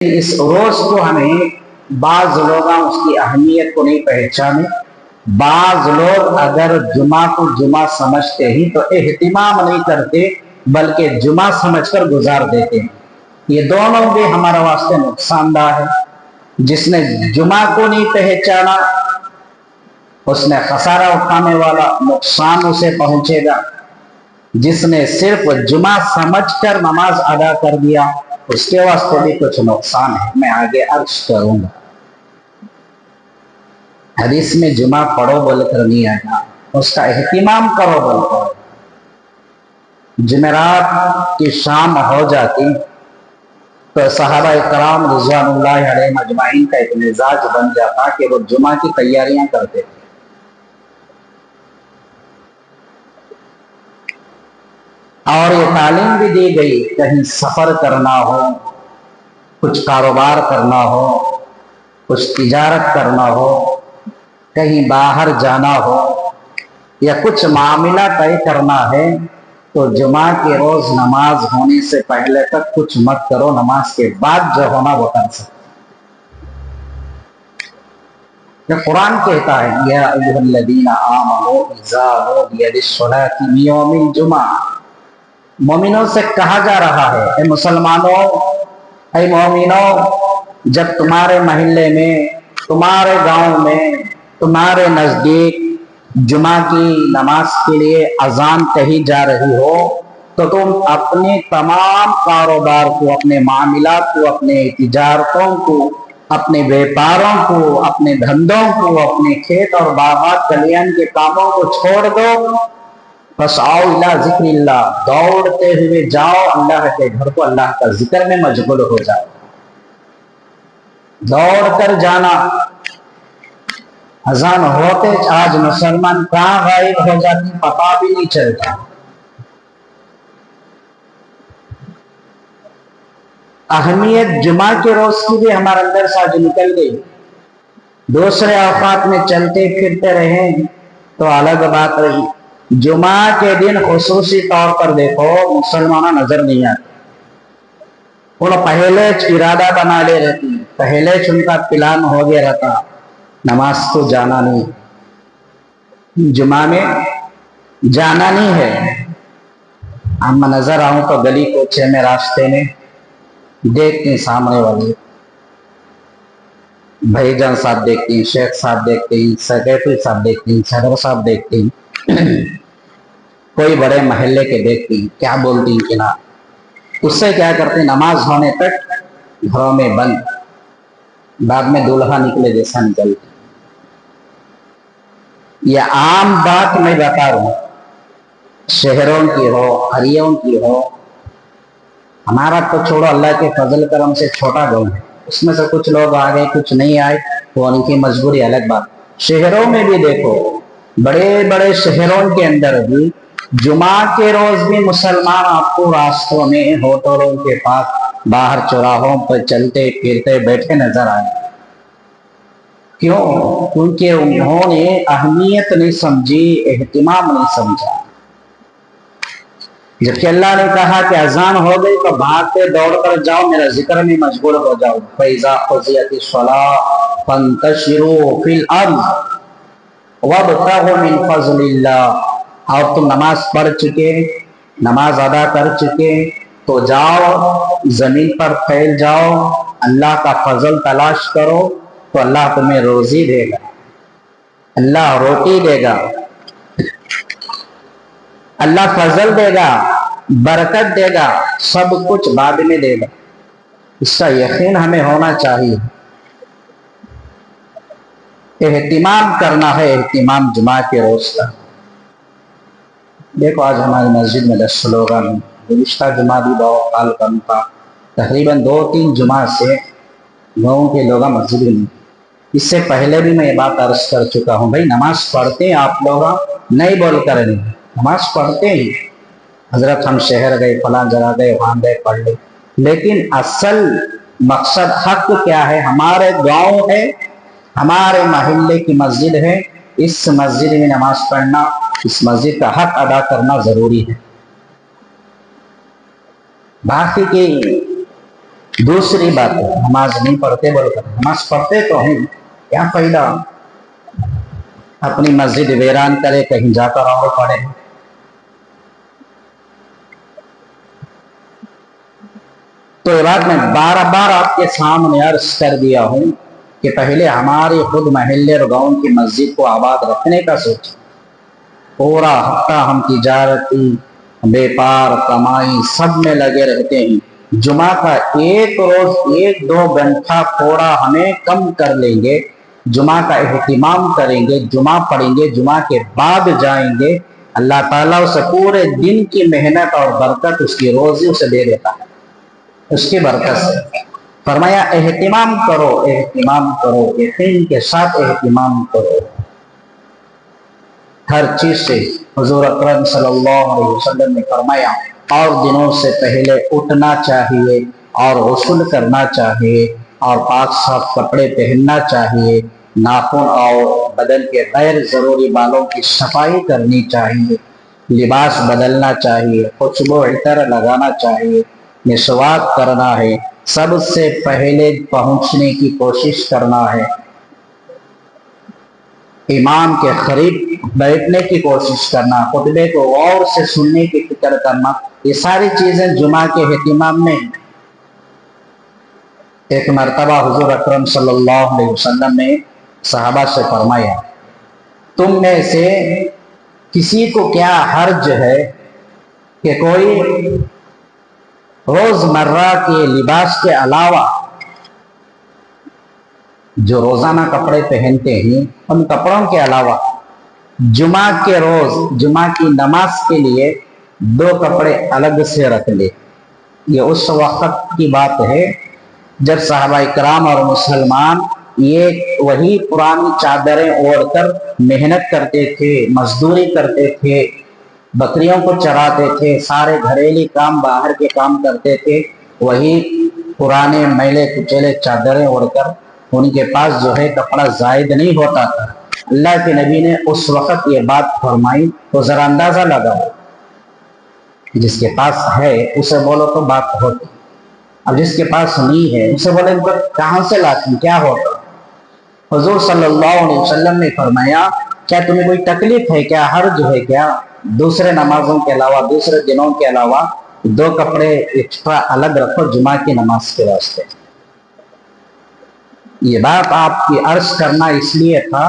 اس روز کو ہمیں بعض لوگ اس کی اہمیت کو نہیں پہچانے. بعض لوگ اگر جمعہ کو جمعہ سمجھتے ہی تو اہتمام نہیں کرتے بلکہ جمعہ سمجھ کر گزار دیتے ہیں. یہ دونوں بھی ہمارے واسطے نقصان دہ ہے. جس نے جمعہ کو نہیں پہچانا اس نے خسارہ اٹھانے والا نقصان اسے پہنچے گا. جس نے صرف جمعہ سمجھ کر نماز ادا کر دیا اس کے واسطے بھی کچھ نقصان ہے. میں آگے عرض کروں گا. حدیث میں جمعہ پڑھو بول کر نہیں آیا، اس کا اہتمام کرو بول کر. جمعرات کی شام ہو جاتی تو صحابہ کرام رضوان اللہ علیہ مجمعین کا ایک مزاج بن جاتا کہ وہ جمعہ کی تیاریاں کرتے تھے. اور یہ تعلیم بھی دی گئی، کہیں سفر کرنا ہو، کچھ کاروبار کرنا ہو، کچھ تجارت کرنا ہو، کہیں باہر جانا ہو یا کچھ معاملہ طے کرنا ہے تو جمعہ کے روز نماز ہونے سے پہلے تک کچھ مت کرو، نماز کے بعد جو ہونا وہ کر سکتے. قرآن کہتا ہے یا ایھا الذین آمنوا اذا نودی للصلاۃ من یوم الجمعہ. مومنوں سے کہا جا رہا ہے اے مسلمانوں، اے مومنوں، جب تمہارے محلے میں، تمہارے گاؤں میں، تمہارے نزدیک جمعہ کی نماز کے لیے اذان کہی جا رہی ہو تو تم اپنے تمام کاروبار کو، اپنے معاملات کو، اپنے تجارتوں کو، اپنے بیپاروں کو، اپنے دھندوں کو، اپنے کھیت اور باغات کلیان کے کاموں کو چھوڑ دو. فَاسْعَوْا إِلَىٰ ذِكْرِ اللَّهِ، دوڑتے ہوئے جاؤ اللہ کے گھر کو، اللہ کا ذکر میں مشغول ہو جاؤ. دوڑ کر جانا. اذان ہوتے آج مسلمان کہاں غائب ہو جاتی پتہ بھی نہیں چلتا. اہمیت جمعہ کے روز کی بھی ہمارے اندر سے آج نکل گئی. دوسرے اوقات میں چلتے پھرتے رہیں تو الگ بات رہی. جمعہ کے دن خصوصی طور پر دیکھو مسلمانوں نظر نہیں آتے. وہ پہلے ارادہ بنا لے رہتی، پہلے ان کا پلان ہو گیا رہتا نماز کو جانا نہیں، جمعہ میں جانا نہیں ہے. ہم نظر آؤں تو گلی کوچے میں، راستے میں دیکھتے ہیں سامنے والے بھائی جان صاحب دیکھتے ہیں، شیخ صاحب دیکھتے ہیں، سیکرٹری صاحب دیکھتے ہیں، صدر صاحب دیکھتے ہیں، کوئی بڑے محلے کے دیکھتے ہیں، کیا بولتی ہیں کہ نا. اس سے کیا کرتے ہیں نماز ہونے تک گھروں میں بند، بعد میں دولہا نکلے جیسا نکلتے. یہ عام بات میں بتا رہا ہوں، شہروں کی ہو، قریوں کی ہو. ہمارا تو چھوڑو، اللہ کے فضل کرم سے چھوٹا گاؤں ہے، اس میں سے کچھ لوگ آ گئے کچھ نہیں آئے وہ ان کی مجبوری الگ بات. شہروں میں بھی دیکھو، بڑے بڑے شہروں کے اندر بھی جمعہ کے روز بھی مسلمان آپ کو راستوں میں، ہوٹلوں کے پاس، باہر چوراہوں پر چلتے پھرتے بیٹھے نظر آئے. کیوں؟ کیونکہ انہوں نے اہمیت نہیں سمجھی، اہتمام نہیں سمجھا. جبکہ اللہ نے کہا کہ اذان ہو گئی تو بھاگتے دوڑ کر جاؤ، میرا ذکر میں مشغول ہو جاؤ. فَإِذَا قُضِيَتِ الصَّلَاةُ فَانتَشِرُوا فِي الْأَرْضِ وَابْتَغُوا مِنْ فَضْلِ اللَّهِ. اور تم نماز پڑھ چکے، نماز ادا کر چکے تو جاؤ زمین پر پھیل جاؤ، اللہ کا فضل تلاش کرو تو اللہ تمہیں روزی دے گا، اللہ روٹی دے گا، اللہ فضل دے گا، برکت دے گا، سب کچھ بعد میں دے گا. اس کا یقین ہمیں ہونا چاہیے. اہتمام کرنا ہے، اہتمام جمعہ کے روز کا. دیکھو آج ہماری مسجد میں 10 لوگ ہیں، گزشتہ جمعہ بھی بہت حال کم تھا. تقریباً 2-3 جمعہ سے گاؤں کے لوگ مسجد میں. اس سے پہلے بھی میں یہ بات عرض کر چکا ہوں، بھائی نماز پڑھتے ہیں آپ لوگ، نہیں بول کر نہیں، نماز پڑھتے ہیں. حضرت ہم شہر گئے، فلاں جگہ گئے، وہاں گئے، پڑھ لے. لیکن اصل مقصد حق کیا ہے؟ ہمارے گاؤں ہے، ہمارے محلے کی مسجد ہے، اس مسجد میں نماز پڑھنا، اس مسجد کا حق ادا کرنا ضروری ہے. باقی کی दूसरी बात है, नमाज नहीं पढ़ते बोलकर, नमाज पढ़ते तो हैं, क्या फायदा अपनी मस्जिद वीरान करे, कहीं जाकर और पढ़े। तो ये बात मैं बार बार आपके सामने अर्ज कर दिया हूं कि पहले हमारे खुद महल्ले और गांव की मस्जिद को आबाद रखने का सोचें। पूरा हफ्ता हम तिजारती, व्यापार, कमाई सब में लगे रहते हैं। जुमा का एक रोज 1-2 घंटा थोड़ा हमें कम कर लेंगे, जुमा का एहतिमाम करेंगे, जुमा पढ़ेंगे, जुमा के बाद जाएंगे, अल्लाह ताला उसे पूरे दिन की मेहनत और बरकत उसकी रोजी उसे दे देता है, उसकी बरकत से। फरमाया एहतिमाम करो, एहतिमाम करो, यकीन के साथ एहतिमाम करो हर चीज से। हुजूर अकरम सल्लल्लाहु अलैहि वसल्लम ने फरमाया और दिनों से पहले उठना चाहिए और गुस्ल करना चाहिए और पाक साफ कपड़े पहनना चाहिए, नाखून और बदन के गैर जरूरी बालों की सफाई करनी चाहिए, लिबास बदलना चाहिए, खुशबू इतर लगाना चाहिए, मिसवाक करना है, सबसे पहले पहुंचने की कोशिश करना है, इमाम के करीब बैठने की कोशिश करना, खुतबे को गौर से सुनने की फिक्र करना, ये सारी चीजें जुमा के एहतिमाम में। एक मरतबा हुजूर अकरम सल्लल्लाहु अलैहि वसल्लम ने सहाबा से फरमाया, तुम में से किसी को क्या हर्ज है कि कोई रोजमर्रा के लिबास के अलावा जो रोजाना कपड़े पहनते हैं उन कपड़ों के अलावा जुमा के रोज जुमा की नमाज के लिए 2 कपड़े अलग से रख ले। ये उस वक्त की बात है जब सहाबा इकराम और मुसलमान ये वही पुरानी चादरें ओढ़कर मेहनत करते थे, मजदूरी करते थे, बकरियों को चराते थे, सारे घरेलू काम बाहर के काम करते थे, वही पुराने मैले कुचेले चादरें ओढ़कर, उनके पास जो है कपड़ा जायद नहीं होता था। अल्लाह के नबी ने उस वक्त ये बात फरमाई तो जरा अंदाजा लगाओ, जिसके पास है उसे बोलो तो बात होती, अब जिसके पास नहीं है उसे बोले कहां से लाती, क्या होता। हुजूर सल्लल्लाहु अलैहि वसल्लम ने फरमाया, क्या तुम्हें कोई तकलीफ है, क्या हर्ज है क्या, दूसरे नमाजों के अलावा, दूसरे दिनों के अलावा 2 कपड़े एक्स्ट्रा अलग रखो जुमा की नमाज के वास्ते। ये बात आपकी अर्ज करना इसलिए था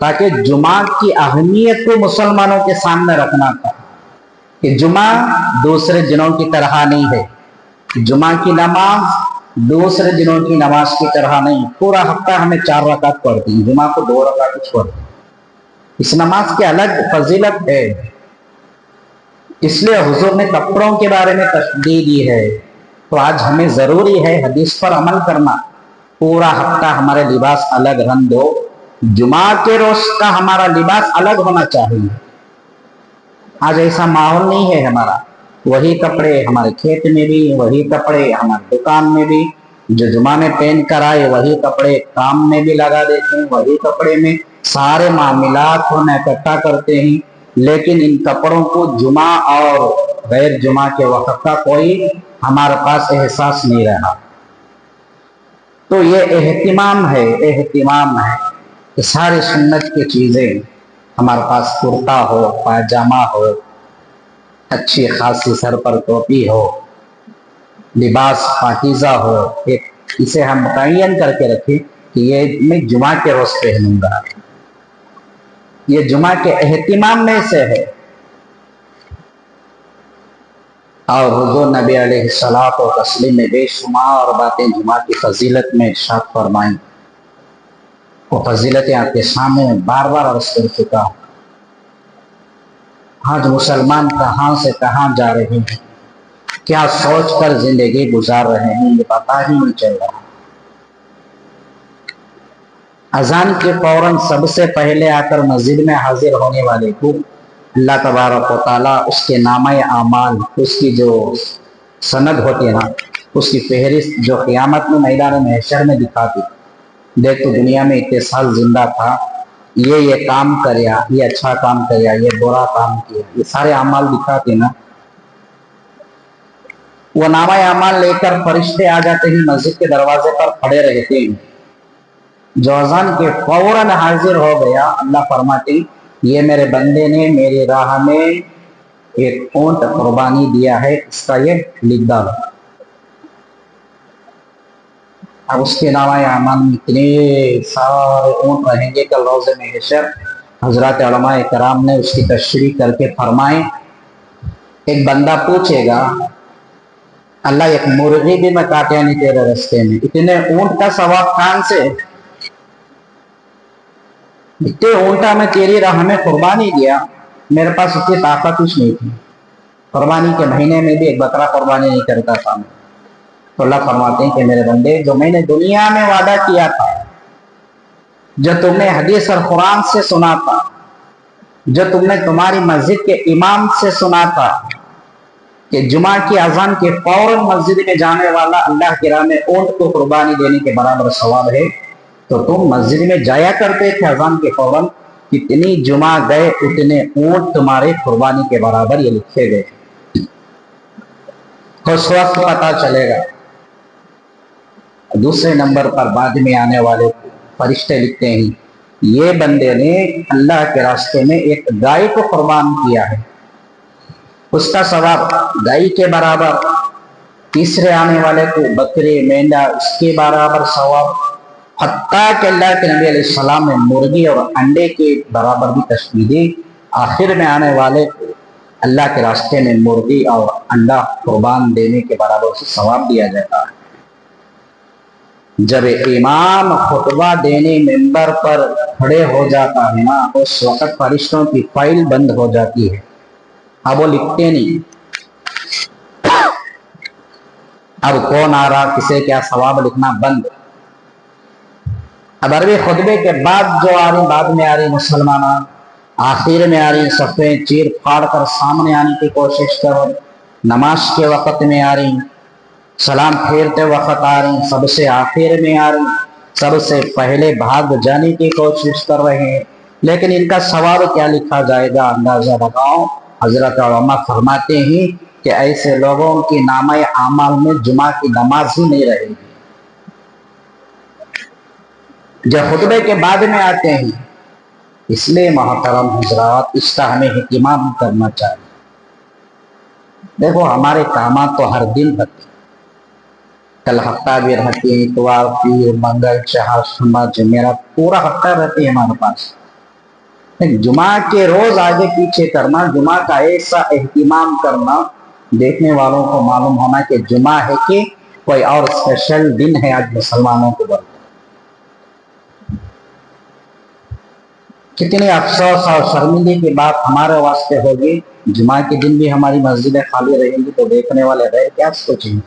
ताकि जुमा की अहमियत को मुसलमानों के सामने रखना था कि जुमा दूसरे दिनों की तरह नहीं है, जुमा की नमाज दूसरे दिनों की नमाज की तरह नहीं। पूरा हफ्ता हमें 4 रकात पढ़ती है, जुमा को 2 रकात पढ़ती। इस नमाज की अलग फजीलत है, इसलिए हुजूर ने कपड़ों के बारे में तशदीद दी है। तो आज हमें जरूरी है हदीस पर अमल करना। पूरा हफ्ता हमारे लिबास अलग रंग दो, जुमा के रोज का हमारा लिबास अलग होना चाहिए। आज ऐसा माहौल नहीं है हमारा, वही कपड़े हमारे खेत में भी, वही कपड़े हमारे दुकान में भी, जो जुमा में पहन कर आए वही कपड़े काम में भी लगा देते हैं, वही कपड़े में सारे मामलात को इकट्ठा करते हैं, लेकिन इन कपड़ों को जुमा और गैर जुमा के वक्त का कोई हमारे पास एहसास नहीं रहा। तो ये एहतिमाम है, एहतिमाम है कि सारी सुन्नत की चीजें हमारे पास, कुर्ता हो, पायजामा हो, अच्छी खासी सर पर टोपी हो, लिबास पाकीज़ा हो, एक इसे हम मुतय्यन करके रखें कि ये मैं जुमा के रोज पहनूंगा, ये जुमा के एहतिमाम में से है। और हुजूर नबी अलैहिस्सलात व तस्लीम ने बेशुमार बातें जुमा की फजीलत में इरशाद फरमाई। वो फजीलतें आपके सामने बार बार अर्ज कर चुका हूँ। आज मुसलमान कहाँ से कहाँ जा रहे हैं, क्या सोच कर जिंदगी गुजार रहे हैं, ये पता ही नहीं चल रहा। अजान के फौरन सबसे पहले आकर मस्जिद में हाजिर होने वाले को अल्लाह तबारक व तआला उसके नामे आमाल, उसकी जो सनद होती है ना, उसकी फहरिस्त जो क़यामत में मैदान महशर में दिखाती, देख तो दुनिया में इतने साल जिंदा था, ये काम करया, ये अच्छा काम करया, ये बुरा काम किया, ये सारे अमाल दिखाते ना। वो नामा अमाल लेकर फरिश्ते आ जाते ही मस्जिद के दरवाजे पर खड़े रहते हैं। जो अजान के फौरन हाजिर हो गया, अल्लाह फरमाते ये मेरे बंदे ने मेरी राह में एक ऊंट कुर्बानी दिया है, इसका ये लिख डालो। अब उसके नामा अमाल में इतने सारे ऊंट रहेंगे कल रोज़े में हशर। हजरत उलमा कराम ने उसकी तशरीह करके फरमाए, एक बंदा पूछेगा अल्लाह एक मुर्गी भी मैं काटा नहीं तेरे रास्ते में, इतने ऊंट का सवाब खान से, इतने ऊंटा मैं तेरी राह में कुर्बानी दिया, मेरे पास उतनी ताकत कुछ नहीं थी, कुर्बानी के महीने में भी एक बकरा कुर्बानी नहीं करता था। तो अल्लाह फरमाते हैं कि मेरे बंदे, जो मैंने दुनिया में वादा किया था, जो तुमने हदीस और कुरान से सुना था, जो तुमने तुम्हारी मस्जिद के इमाम से सुना था कि जुमा की अजान के फौरन मस्जिद में जाने वाला अल्लाह की राह में ऊंट को कुर्बानी देने के बराबर सवाब है, तो तुम मस्जिद में जाया करते थे अजान के फौरन, कितनी जुमा गए उतने ऊंट तुम्हारे कुर्बानी के बराबर ये लिखे गए। तो उस वक्त पता चलेगा। दूसरे नंबर पर बाद में आने वाले फरिश्ते लिखते हैं, ये बंदे ने अल्लाह के रास्ते में एक गाय को कुर्बान किया है, उसका सवाब गाय के बराबर। तीसरे आने वाले को बकरे मेंढा, उसके बराबर सवाब। हत्ता कि अल्लाह के नबी अलैहि सलाम ने मुर्गी और अंडे के बराबर भी तशबीह दी। आखिर में आने वाले को अल्लाह के रास्ते में मुर्गी और अंडा कुर्बान देने के बराबर उसे सवाब दिया जाता है। जब इमाम खुतबा देने मिंबर पर खड़े हो जाता है ना, उस वक्त फरिश्तों की फाइल बंद हो जाती है। अब वो लिखते नहीं, अब कौन आ रहा, किसे क्या सवाब लिखना बंद। अब अरबी खुतबे के बाद जो आ रही, बाद में आ रही मुसलमान, आखिर में आ रही, सफ़े चीर फाड़ कर सामने आने की कोशिश करो, नमाज के वक्त में आ रही, सलाम फेरते वक्त आ रही, सबसे आखिर में आ रही, सबसे पहले भाग जाने की कोशिश कर रहे हैं, लेकिन इनका सवाब क्या लिखा जाएगा अंदाजा लगाओ। हजरत उलमा फरमाते हैं कि ऐसे लोगों की नामे आमाल में जुमा की नमाज ही नहीं रहेगी। जो खुतबे के बाद में आते हैं, इसलिए मोहतरम हजरात, इसका हमें इहतिमाम करना चाहिए। देखो हमारे काम तो हर दिन रहते, कल हफ्ता भी रहती है, इतवार पीर मंगल चार सोमवार जुमेरात पूरा हफ्ता रहती है हमारे पास। जुमा के रोज आगे पीछे करना, जुमा का ऐसा एहतिमाम करना, देखने वालों को मालूम होना कि जुमा है कि कोई और स्पेशल दिन है आज मुसलमानों को। कितनी अफसोस और शर्मिंदगी की बात हमारे वास्ते होगी, जुमा के दिन भी हमारी मस्जिदें खाली रहेंगी तो देखने वाले रहे क्या सोचेंगे।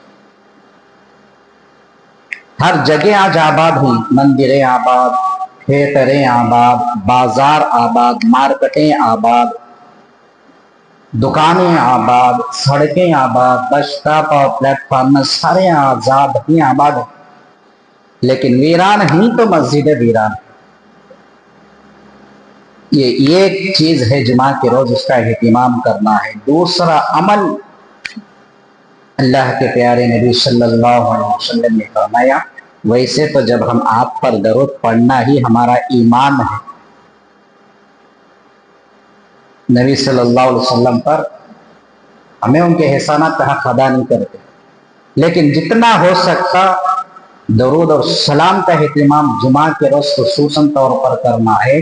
हर जगह आज आबाद हुई, मंदिरें आबाद, थिएटरें आबाद, बाजार आबाद, मार्केटें आबाद, दुकानें आबाद, सड़कें आबाद, बस स्टॉप और प्लेटफॉर्म सारे आजाद ही आबाद है, लेकिन वीरान ही तो मस्जिदें वीरान। ये एक चीज है जुमा के रोज उसका एहतिमाम करना है। दूसरा अमल, अल्लाह के प्यारे नबी सल्लल्लाहु अलैहि वसल्लम ने फरमाया, वैसे तो जब हम आप पर दरूद पढ़ना ही हमारा ईमान है, नबी सल्लल्लाहु अलैहि वसल्लम पर हमें उनके एहसानात का हक अदा नहीं करते, लेकिन जितना हो सकता दरूद और सलाम का एहतिमाम जुमा के रोज खुसूसन तौर पर करना है।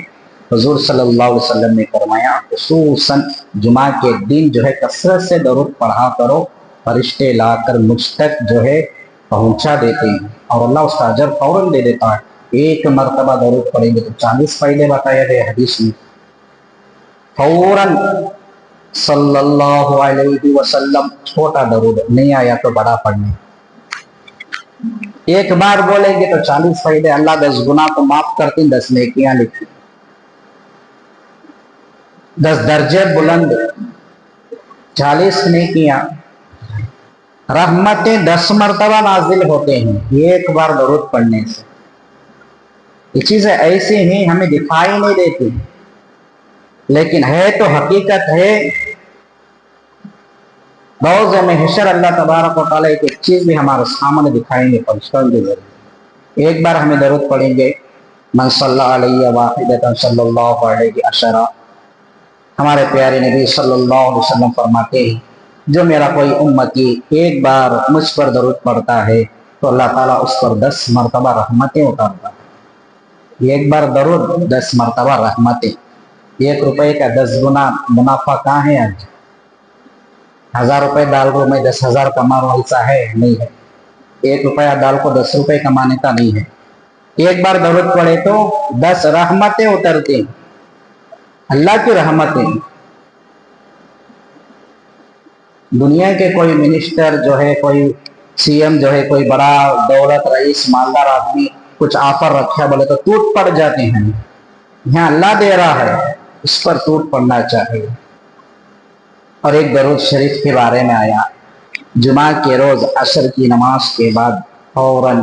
हुजूर सल्लल्लाहु अलैहि वसल्लम ने फरमाया, खुसूसन जुमा के दिन जो है कसरत से दरूद पढ़ा करो, फरिश्ते लाकर मुझ तक जो है पहुंचा देते हैं और अल्लाह उसका अजर फौरन दे देता है। एक मरतबा दरूद पढ़ेंगे तो 40 फायदे बताया गए हदीस में। फौरन सल्लल्लाहु अलैहि वसल्लम, छोटा दरूद नहीं आया तो बड़ा पढ़ने, एक बार बोलेंगे तो 40 फायदे, अल्लाह 10 गुना को माफ करती, 10 नेकियां लिखती, 10 दर्जे बुलंद, 40 नेकियां, रहमतें 10 मरतबा नाजिल होते हैं एक बार दरूद पढ़ने से। ये चीजें ऐसी ही हमें दिखाई नहीं देती, लेकिन है तो हकीकत है। रोज़े में हशर अल्लाह तबारक व तआला एक चीज़ भी हमारे सामने दिखाएंगे फरिश्तों के जरिए। एक बार हमें दरूद पढ़ेंगे, मन सल्ला अलैहि वाहिदतन सल्लल्लाहु अलैहि अशरा। हमारे प्यारे नबी सल्लल्लाहु अलैहि वसल्लम फरमाते हैं, जो मेरा कोई उम्मती एक बार मुझ पर दरूद पढ़ता है तो अल्लाह ताला उस पर 10 मरतबा रहमतें उतारता है। एक बार दरूद 10 मरतबा रहमतें। 1 रुपए का 10 गुना मुनाफा कहाँ है आज? 1000 रुपए डाल को मैं 10,000 कमा रहा हूं, ऐसा है? नहीं है। 1 रुपया डाल को 10 रुपए कमाने का नहीं है। एक बार दरूद पढ़े तो 10 रहमतें उतरती हैं, अल्लाह की रहमतें। दुनिया के कोई मिनिस्टर जो है, कोई सीएम जो है, कोई बड़ा दौलत रईस मालदार आदमी कुछ ऑफर रखा बोले तो टूट पड़ जाते हैं। यहाँ अल्लाह दे रहा है, इस पर टूट पड़ना चाहिए। और एक दरूद शरीफ के बारे में आया, जुमा के रोज असर की नमाज के बाद फौरन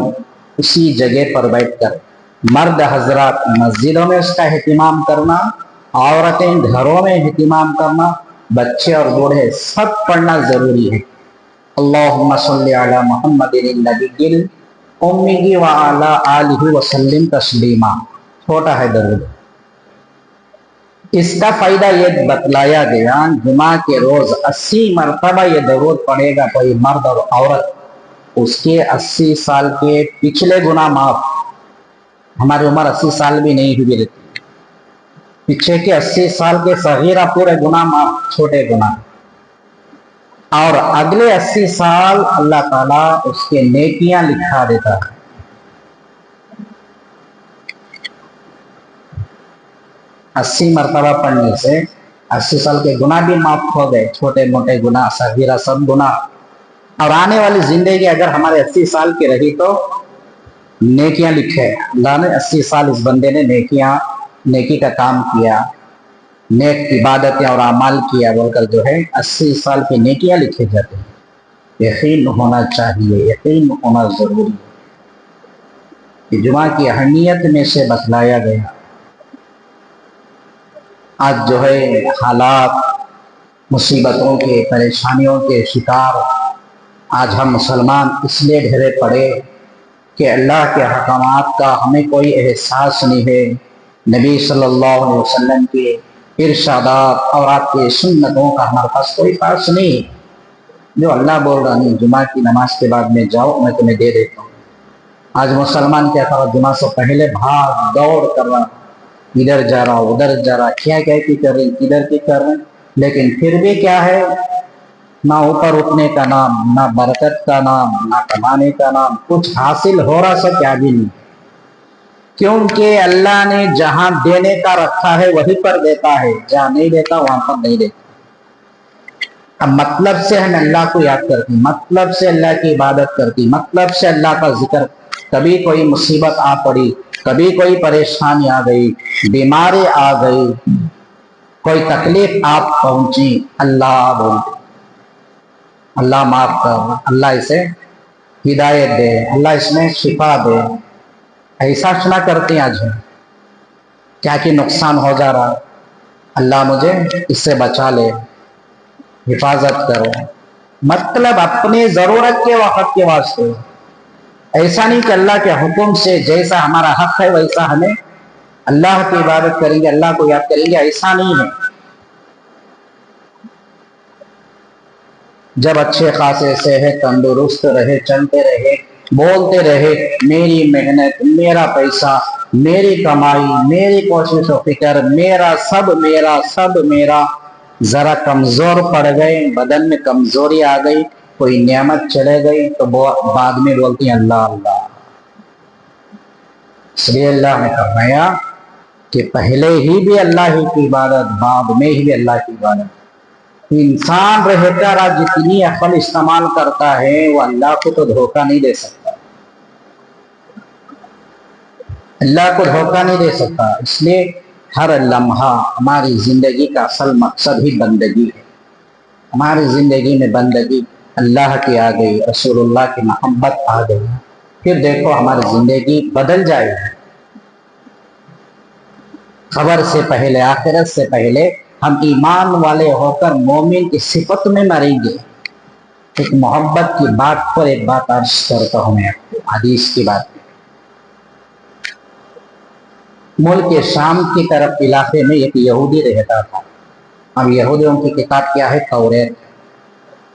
उसी जगह पर बैठकर मर्द हजरात मस्जिदों में उसका एहतिमाम करना, औरतें घरों में एहतिमाम करना, बच्चे और बूढ़े सब पढ़ना जरूरी है। अल्लाहुम्मा सल्ली अला मुहम्मदिन नबिय्यिल उम्मी व अला आलिहि व सल्लिम तस्लीमा। छोटा है दरूद। इसका फायदा ये बतलाया गया, जुमा के रोज 80 मरतबा ये दरूद पढ़ेगा कोई मर्द और औरत, उसके 80 साल के पिछले गुनाह माफ। हमारी उम्र 80 साल भी नहीं हुई रहती, पीछे के 80 साल के सगीरा पूरे गुनाह माफ, छोटे गुनाह। और अगले 80 साल अल्लाह ताला उसके नेकियां लिखा देता है। अस्सी मरतबा पढ़ने से 80 साल के गुनाह भी माफ हो गए, छोटे मोटे गुनाह, सगीरा सब गुनाह। और आने वाली जिंदगी अगर हमारे 80 साल की रही तो नेकियां लिखे। अल्लाह ने 80 साल इस बंदे ने नेकी का काम किया, नेक इबादतें और अमाल किया बोलकर जो है 80 साल की नेकियां लिखे जाते हैं। यकीन होना चाहिए, यकीन होना जरूरी है। जुमा की अहमियत में से बतलाया गया। आज जो है हालात मुसीबतों के, परेशानियों के शिकार आज हम मुसलमान इसलिए ढेरे पड़े कि अल्लाह के अहकामात का हमें कोई एहसास नहीं है। नबी सल्लल्लाहु अलैहि वसल्लम के इरशादात और आपके सुन्नतों का हमारे पास कोई पास नहीं। जो अल्लाह बोल रहा नहीं, जुमा की नमाज के बाद में जाओ, मैं तुम्हें दे देता हूँ। आज मुसलमान क्या कर रहा, जुमा से पहले भाग दौड़ कर रहा, इधर जा रहा उधर जा रहा, क्या क्या की कर रहे, किधर की कर रहे, लेकिन फिर भी क्या है, ना ऊपर उठने का नाम, ना बरकत का नाम, ना कमाने का नाम, कुछ हासिल हो रहा सब क्या भी नहीं। क्योंकि अल्लाह ने जहां देने का रखा है वहीं पर देता है, जहां नहीं देता वहां पर नहीं देता। अब मतलब से हम अल्लाह को याद करती, मतलब से अल्लाह की इबादत करती, मतलब से अल्लाह का जिक्र। कभी कोई मुसीबत आ पड़ी, कभी कोई परेशानी आ गई, बीमारी आ गई, कोई तकलीफ आप पहुंची, अल्लाह बोलते, अल्लाह माफ कर, अल्लाह इसे हिदायत दे, अल्लाह इसमें शिफा दे। ऐसा सुना करते हैं आज हम, क्या कि नुकसान हो जा रहा, अल्लाह मुझे इससे बचा ले, हिफाजत करो। मतलब अपनी जरूरत के वक्त के वास्ते। ऐसा नहीं कि अल्लाह के हुक्म से जैसा हमारा हक है वैसा हमें अल्लाह की इबादत करेंगे, अल्लाह को याद करेंगे, ऐसा नहीं है। जब अच्छे खासे सेहत तंदुरुस्त रहे, चलते रहे, बोलते रहे, मेरी मेहनत, मेरा पैसा, मेरी कमाई, मेरी कोशिश और फिक्र, मेरा सब मेरा, जरा कमजोर पड़ गए, बदन में कमजोरी आ गई, कोई नियामत चले गई तो बाद में बोलती हैं अल्लाह अल्लाह। इसलिए अल्लाह ने फरमाया कि पहले ही भी अल्लाह ही की इबादत, बाद में ही भी अल्लाह की इबादत। इंसान रहता रहा जितनी अक्ल इस्तेमाल करता है वो अल्लाह को तो धोखा नहीं दे सकता, अल्लाह को धोखा नहीं दे सकता। इसलिए हर लम्हा हमारी जिंदगी का असल मकसद ही बंदगी है। हमारी जिंदगी में बंदगी अल्लाह की आ गई, रसूलुल्लाह की मोहब्बत आ गई, फिर देखो हमारी जिंदगी बदल जाएगी। खबर से पहले, आखिरत से पहले हम ईमान वाले होकर मोमिन की सिफत में मरेंगे। ایک محبت کی بات پر ایک بات عرض کرتا ہوں میں آپ کو، حدیث کی بات. ملک شام کی طرف علاقے میں ایک یہودی رہتا تھا. اب یہودیوں کی کتاب کیا ہے؟ توریت،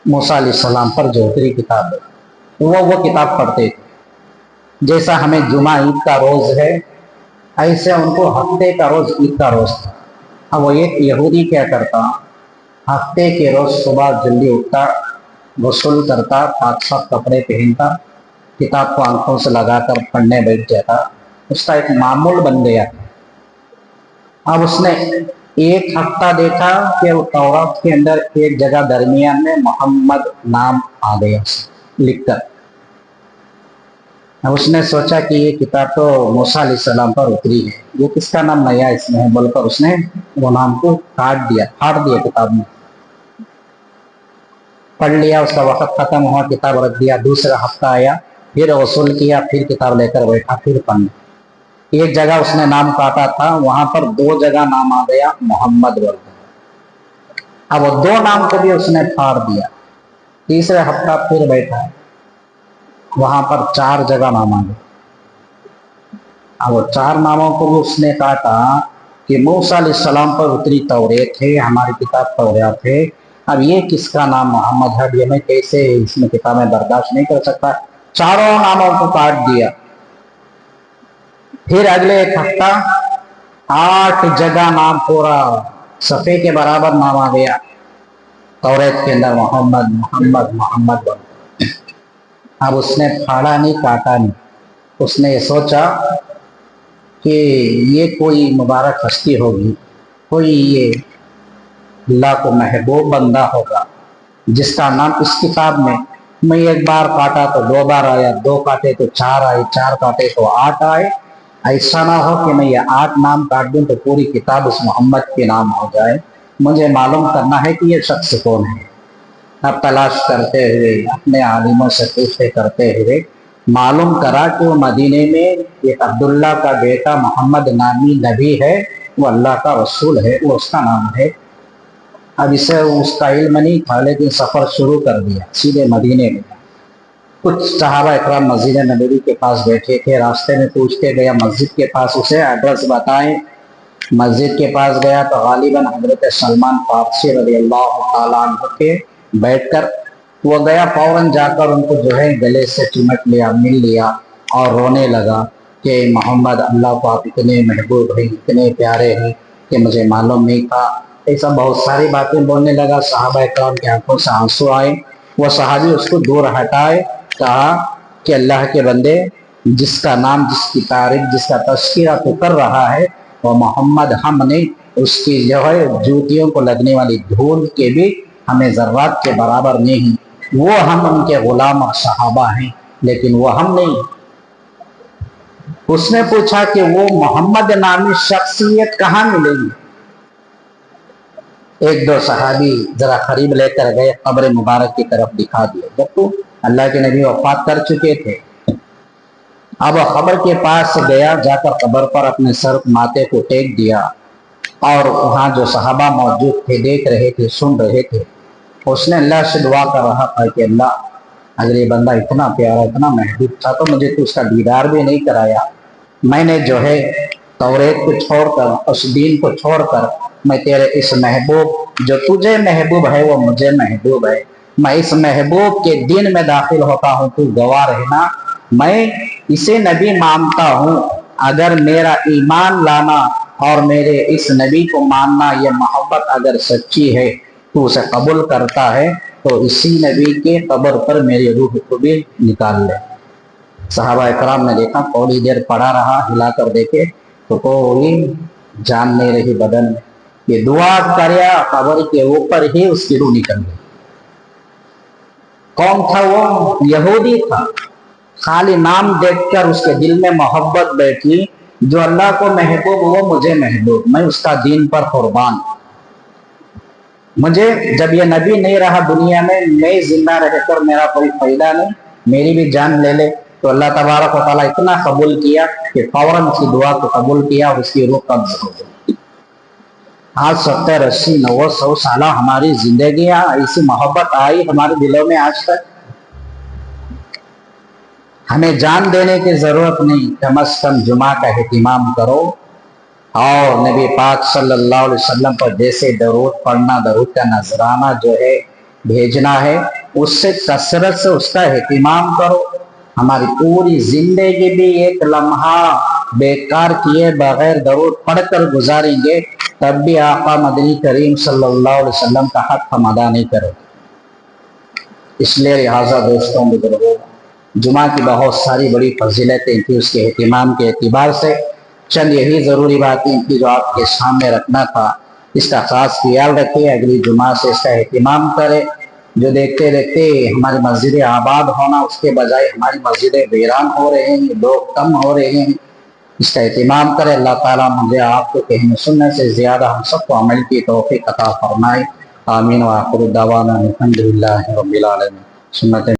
موسیٰ علیہ السلام پر جو اتری کتاب ہے، وہ کتاب پڑھتے تھے. جیسا ہمیں جمعہ عید کا روز ہے، ایسے ان کو ہفتے کا روز عید کا روز تھا. اب وہ ایک یہودی کیا کرتا، ہفتے کے روز صبح جلدی اٹھتا، غسل کرتا، پاک صاف کپڑے پہنتا، کتاب کو آنکھوں سے لگا کر پڑھنے بیٹھ جاتا. اس کا ایک معمول بن گیا. اب اس نے ایک ہفتہ دیکھا کہ وہ تورات کے اندر ایک جگہ درمیان میں محمد نام آ گیا لکھ کر. اب اس نے سوچا کہ یہ کتاب تو موسیٰ علیہ السلام پر اتری ہے، یہ کس کا نام نیا اس میں ہے بول کر اس نے وہ نام کو کاٹ دیا، پھاڑ دیا کتاب میں. پڑھ لیا، اس کا وقت ختم ہوا، کتاب رکھ دیا. دوسرا ہفتہ آیا، پھر غسل کیا، پھر کتاب لے کر بیٹھا، پھر پڑھنے. ایک جگہ اس نے نام کاٹا تھا، وہاں پر 2 جگہ نام آ گیا محمد بول کر. اب وہ 2 نام کو بھی اس نے پھاڑ دیا. تیسرے ہفتہ پھر بیٹھا، وہاں پر 4 جگہ نام آ گئے. اب وہ 4 ناموں کو بھی اس نے کاٹا کہ موسیٰ علیہ السلام پر اتری توریت ہے، ہماری کتاب توریت ہے. اب یہ کس کا نام محمد ہے؟ یہ میں کیسے اس میں کتاب میں برداشت نہیں کر سکتا. 4 ناموں کو کاٹ دیا. پھر اگلے ایک ہفتہ 8 جگہ نام پورا صفحے کے برابر نام آ گیا توریت کے اندر، محمد محمد محمد. اب اس نے پھاڑا نہیں، کاٹا نہیں. اس نے یہ سوچا کہ یہ کوئی مبارک ہستی ہوگی، کوئی یہ اللہ کو محبوب بندہ ہوگا جس کا نام اس کتاب میں ایک بار کاٹا تو 2 بار آیا، 2 کاٹے تو 4 آئے، 4 کاٹے تو 8 آئے. ایسا نہ ہو کہ میں یہ 8 نام کاٹ دوں تو پوری کتاب اس محمد کے نام ہو جائے. مجھے معلوم کرنا ہے کہ یہ شخص کون ہے. اب تلاش کرتے ہوئے، اپنے عالموں سے پوچھتے کرتے ہوئے معلوم کرا کہ وہ مدینے میں ایک عبداللہ کا بیٹا محمد نامی نبی ہے، وہ اللہ کا رسول ہے، وہ اس کا نام ہے. اب اسے اس کا علم نہیں تھا، لیکن سفر شروع کر دیا سیدھے مدینے میں. کچھ صحابہ اکرام مسجد نبوی کے پاس بیٹھے تھے، راستے میں پوچھتے گیا مسجد کے پاس، اسے ایڈریس بتائیں. مسجد کے پاس گیا تو غالباً حضرت سلمان فارسی رضی اللہ تعالیٰ عنہ کے بیٹھ کر وہ گیا، فوراً جا کر ان کو جو ہے گلے سے چمٹ لیا، مل لیا اور رونے لگا کہ محمد، اللہ کو آپ اتنے محبوب ہیں، اتنے پیارے ہیں کہ مجھے معلوم نہیں تھا. ایسا بہت ساری باتیں بولنے لگا. صحابہ اکرام کی آنکھوں سے آنسو آئے. وہ صحابی اس کو دور ہٹائے، کہا کہ اللہ کے بندے، جس کا نام، جس کی تعریف، جس کا تذکرہ تو کر رہا ہے وہ محمد، ہم نے اس کی جو ہے جوتیوں کو لگنے والی دھول کے بھی ہمیں ذرات کے برابر نہیں. وہ ہم ان کے غلام اور صحابہ ہیں، لیکن وہ ہم نہیں. اس نے پوچھا کہ وہ محمد نامی شخصیت کہاں ملے گی؟ 1-2 صحابی ذرا قریب لے کر گئے، قبر مبارک کی طرف دکھا دیا. جب تو اللہ کے نبی وفات کر چکے تھے. اب قبر کے پاس گیا، جا کر قبر پر اپنے سر ماتھے کو ٹیک دیا، اور وہاں جو صحابہ موجود تھے دیکھ رہے تھے، سن رہے تھے. اس نے اللہ سے دعا کر رہا تھا کہ اللہ، اگر یہ بندہ اتنا پیارا، اتنا محبوب تھا تو مجھے تو اس کا دیدار بھی نہیں کرایا. میں نے جو ہے توریت کو چھوڑ کر، اس دین کو چھوڑ کر میں تیرے اس محبوب، جو تجھے محبوب ہے وہ مجھے محبوب ہے، میں اس محبوب کے دین میں داخل ہوتا ہوں، تو گواہ رہنا میں اسے نبی مانتا ہوں. اگر میرا ایمان لانا اور میرے اس نبی کو ماننا، یہ محبت اگر سچی ہے تو اسے قبول کرتا ہے تو اسی نبی کے قبر پر میری روح کو بھی نکال لے. صحابہ اکرام نے دیکھا، تھوڑی دیر پڑا رہا، ہلا کر دیکھے تو کوئی جان نہیں رہی بدن میں. یہ دعا کریا، قبر کے اوپر ہی اس کی روح نکل گئی. کون تھا وہ؟ یہودی تھا. خالی نام دیکھ کر اس کے دل میں محبت بیٹھی، جو اللہ کو محبوب وہ مجھے محبوب، میں اس کا دین پر قربان. مجھے جب یہ نبی نہیں رہا دنیا میں زندہ رہ کر میرا کوئی فائدہ نہیں، میری بھی جان لے لے. تو اللہ تبارک و تعالیٰ اتنا قبول کیا کہ فوراً اس کی دعا کو قبول کیا اور اس کی روح قبض ہو گئی. آج 70 80 90 100 साल हमारी जिंदगियां ऐसी मोहब्बत आई हमारे दिलों में आज तक। हमें जान देने की जरूरत नहीं, कम अज कम जुमा का एहतिमाम करो और नबी पाक सल्लल्लाहु अलैहि वसल्लम पर जैसे दरूद पढ़ना, दरूद का नजराना जो है भेजना है, उससे कसरत से उसका एहतिमाम करो। हमारी पूरी जिंदगी भी एक लम्हा बेकार किए बगैर दरूद पढ़कर गुजारेंगे, तब भी आका मदनी करीम सल्लल्लाहु अलैहि वसल्लम का हक हम अदा नहीं करेंगे। इसलिए लिहाजा दोस्तों बुजुर्गों, जुमा की बहुत सारी बड़ी फजीलतें थी, उसके एहतिमाम के एतबार से चंद यही ज़रूरी बातें थी जो आपके सामने रखना था। इसका खास ख्याल रखिए, अगली जुमा से इसका एहतिमाम करें। जो देखते देखते हमारी मस्जिदें आबाद होना, उसके बजाय हमारी मस्जिदें वीरान हो रहे हैं, लोग कम हो रहे हैं, इसका एहतिमाम करें। अल्लाह ताला मुझे आपको कहने सुनने से ज़्यादा हम सबको अमल की तौफीक अता फरमाए। आमीन व आखिर दावाना अल्हम्दुलिल्लाहि रब्बिल आलमीन। सुन्नत